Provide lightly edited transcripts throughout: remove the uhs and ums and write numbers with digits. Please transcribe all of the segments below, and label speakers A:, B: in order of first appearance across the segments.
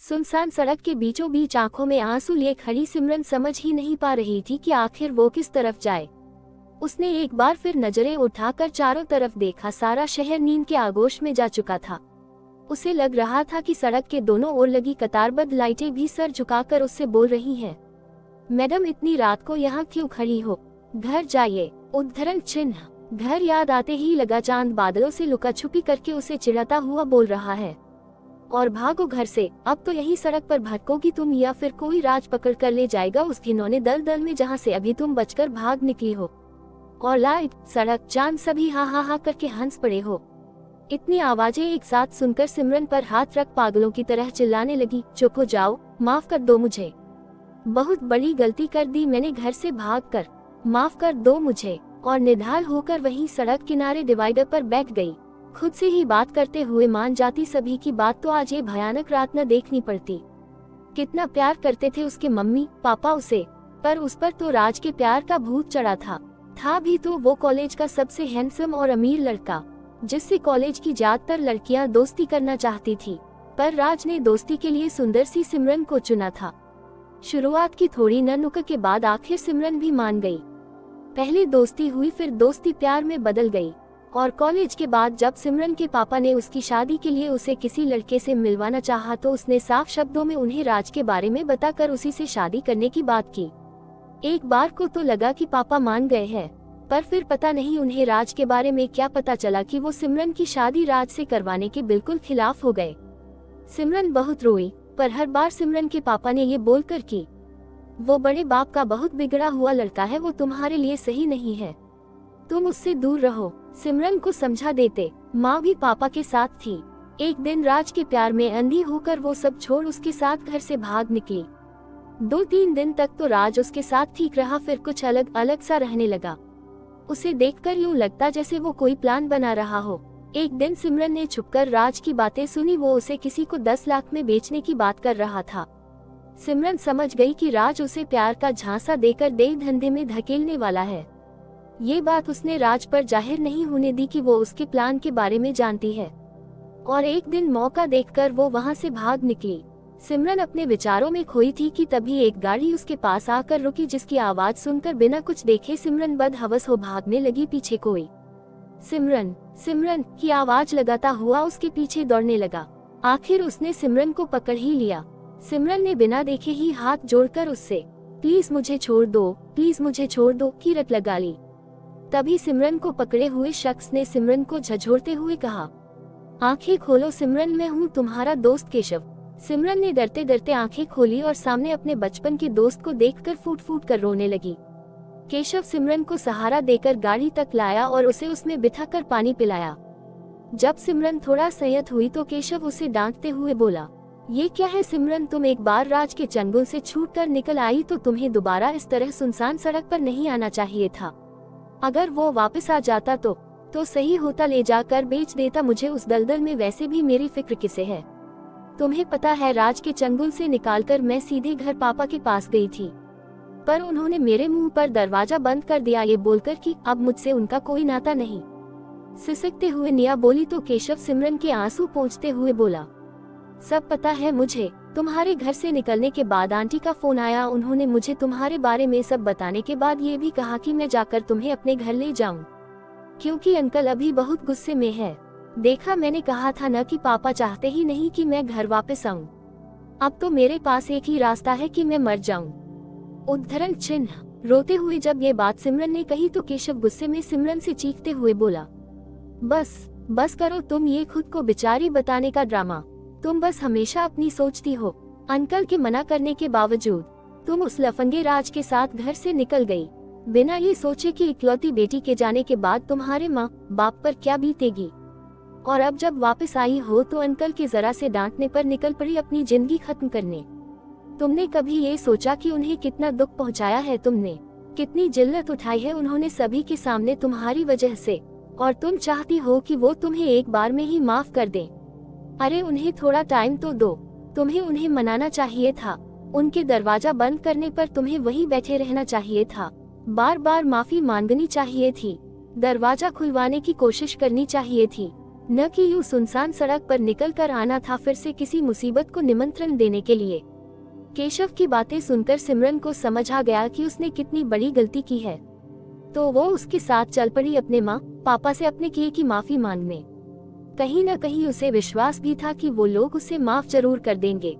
A: सुनसान सड़क के बीचों बीच आंखों में आंसू लिए खड़ी सिमरन समझ ही नहीं पा रही थी कि आखिर वो किस तरफ जाए। उसने एक बार फिर नजरें उठाकर चारों तरफ देखा। सारा शहर नींद के आगोश में जा चुका था। उसे लग रहा था कि सड़क के दोनों ओर लगी कतारबद्ध लाइटें भी सर झुकाकर उससे बोल रही हैं, मैडम इतनी रात को यहाँ क्यों खड़ी हो, घर जाइए। उद्धरण चिन्ह। घर याद आते ही लगा चांद बादलों से लुका छुपी करके उसे चिढ़ाता हुआ बोल रहा है, और भागो घर से, अब तो यही सड़क पर भटकोगी तुम या फिर कोई राज पकड़ कर ले जाएगा उस घिनौने दलदल में जहाँ से अभी तुम बचकर भाग निकली हो। और लाइट, सड़क, चांद सभी हा हा हा करके हंस पड़े हो। इतनी आवाजें एक साथ सुनकर सिमरन पर हाथ रख पागलों की तरह चिल्लाने लगी, चुप हो जाओ, माफ कर दो मुझे, बहुत बड़ी गलती कर दी मैंने घर से भागकर, माफ कर दो मुझे। और निढाल होकर वहीं सड़क किनारे डिवाइडर पर बैठ गई। खुद से ही बात करते हुए मान जाती सभी की बात तो आज ये भयानक रात न देखनी पड़ती। कितना प्यार करते थे उसके मम्मी पापा उसे, पर उस पर तो राज के प्यार का भूत चढ़ा था भी तो वो कॉलेज का सबसे हैंडसम और अमीर लड़का, जिससे कॉलेज की ज्यादातर लड़कियां दोस्ती करना चाहती थी, पर राज ने दोस्ती के लिए सुंदर सी सिमरन को चुना था। शुरुआत की थोड़ी ननुक के बाद आखिर सिमरन भी मान गई। पहले दोस्ती हुई, फिर दोस्ती प्यार में बदल गई। और कॉलेज के बाद जब सिमरन के पापा ने उसकी शादी के लिए उसे किसी लड़के से मिलवाना चाहा तो उसने साफ शब्दों में उन्हें राज के बारे में बताकर उसी से शादी करने की बात की। एक बार को तो लगा कि पापा मान गए हैं, पर फिर पता नहीं उन्हें राज के बारे में क्या पता चला कि वो सिमरन की शादी राज से करवाने के बिल्कुल खिलाफ हो गए। सिमरन बहुत रोई, पर हर बार सिमरन के पापा ने ये बोलकर कि वो बड़े बाप का बहुत बिगड़ा हुआ लड़का है, वो तुम्हारे लिए सही नहीं है, तुम उससे दूर रहो, सिमरन को समझा देते। माँ भी पापा के साथ थी। एक दिन राज के प्यार में अंधी होकर वो सब छोड़ उसके साथ घर से भाग निकली। 2-3 दिन तक तो राज उसके साथ ठीक रहा, फिर कुछ अलग अलग सा रहने लगा। उसे देखकर यूं लगता जैसे वो कोई प्लान बना रहा हो। एक दिन सिमरन ने छुपकर राज की बातें सुनी, वो उसे किसी को 10 लाख में बेचने की बात कर रहा था। सिमरन समझ गई कि राज उसे प्यार का झांसा देकर देह धंधे में धकेलने वाला है। ये बात उसने राज पर जाहिर नहीं होने दी कि वो उसके प्लान के बारे में जानती है। और एक दिन मौका देखकर वो वहां से भाग निकली। सिमरन अपने विचारों में खोई थी कि तभी एक गाड़ी उसके पास आकर रुकी, जिसकी आवाज सुनकर बिना कुछ देखे सिमरन बदहवस हो भागने लगी। पीछे कोई सिमरन सिमरन की आवाज लगाता हुआ उसके पीछे दौड़ने लगा। आखिर उसने सिमरन को पकड़ ही लिया। सिमरन ने बिना देखे ही हाथ जोड़कर उससे प्लीज मुझे छोड़ दो, प्लीज मुझे छोड़ दो की रट लगा ली। तभी सिमरन को पकड़े हुए शख्स ने सिमरन को झंझोड़ते हुए कहा, आंखें खोलो सिमरन, मैं हूँ तुम्हारा दोस्त केशव। सिमरन ने डरते डरते आंखें खोली और सामने अपने बचपन के दोस्त को देखकर फूट फूट कर रोने लगी। केशव सिमरन को सहारा देकर गाड़ी तक लाया और उसे उसमें बिठाकर पानी पिलाया। जब सिमरन थोड़ा संयत हुई तो केशव उसे डांटते हुए बोला, ये क्या है सिमरन, तुम एक बार राज के चंगुल से छूटकर निकल आई तो तुम्हें दोबारा इस तरह सुनसान सड़क पर नहीं आना चाहिए था। अगर वो वापस आ जाता तो सही होता, ले जाकर बेच देता मुझे उस दलदल में। वैसे भी मेरी फिक्र किसे है, तुम्हें पता है राज के चंगुल से निकालकर मैं सीधे घर पापा के पास गई थी, पर उन्होंने मेरे मुंह पर दरवाजा बंद कर दिया ये बोलकर कि अब मुझसे उनका कोई नाता नहीं। सिसकते हुए निया बोली तो केशव सिमरन के आंसू पोंछते हुए बोला, सब पता है मुझे, तुम्हारे घर से निकलने के बाद आंटी का फोन आया, उन्होंने मुझे तुम्हारे बारे में सब बताने के बाद ये भी कहा कि मैं जाकर तुम्हें अपने घर ले जाऊं, क्योंकि अंकल अभी बहुत गुस्से में है। देखा, मैंने कहा था न कि पापा चाहते ही नहीं कि मैं घर वापस आऊं। अब तो मेरे पास एक ही रास्ता है कि मैं मर जाऊं। उद्धरण चिन्ह। रोते हुए जब ये बात सिमरन ने कही तो केशव गुस्से में सिमरन से चीखते हुए बोला, बस करो तुम ये खुद को बेचारी बताने का ड्रामा। तुम बस हमेशा अपनी सोचती हो। अंकल के मना करने के बावजूद तुम उस लफंगे राज के साथ घर से निकल गई, बिना ये सोचे कि इकलौती बेटी के जाने के बाद तुम्हारे माँ बाप पर क्या बीतेगी। और अब जब वापस आई हो तो अंकल के जरा से डांटने पर निकल पड़ी अपनी जिंदगी खत्म करने। तुमने कभी ये सोचा कि उन्हें कितना दुख पहुंचाया है, तुमने कितनी जिल्लत उठाई है उन्होंने सभी के सामने तुम्हारी वजह से, और तुम चाहती हो कि वो तुम्हें एक बार में ही माफ कर दें। अरे उन्हें थोड़ा टाइम तो दो, तुम्हें उन्हें मनाना चाहिए था। उनके दरवाजा बंद करने पर तुम्हें वहीं बैठे रहना चाहिए था, बार बार माफी मांगनी चाहिए थी, दरवाजा खुलवाने की कोशिश करनी चाहिए थी। न कि यूं सुनसान सड़क पर निकल कर आना था फिर से किसी मुसीबत को निमंत्रण देने के लिए। केशव की बातें सुनकर सिमरन को समझ आ गया कि उसने कितनी बड़ी गलती की है, तो वो उसके साथ चल पड़ी अपने माँ पापा से अपने किए की माफी मांगने। कहीं न कहीं उसे विश्वास भी था कि वो लोग उसे माफ जरूर कर देंगे,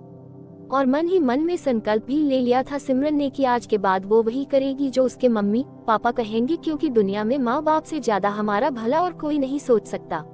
A: और मन ही मन में संकल्प भी ले लिया था सिमरन ने कि आज के बाद वो वही करेगी जो उसके मम्मी पापा कहेंगे, क्योंकि दुनिया में माँ बाप से ज्यादा हमारा भला और कोई नहीं सोच सकता।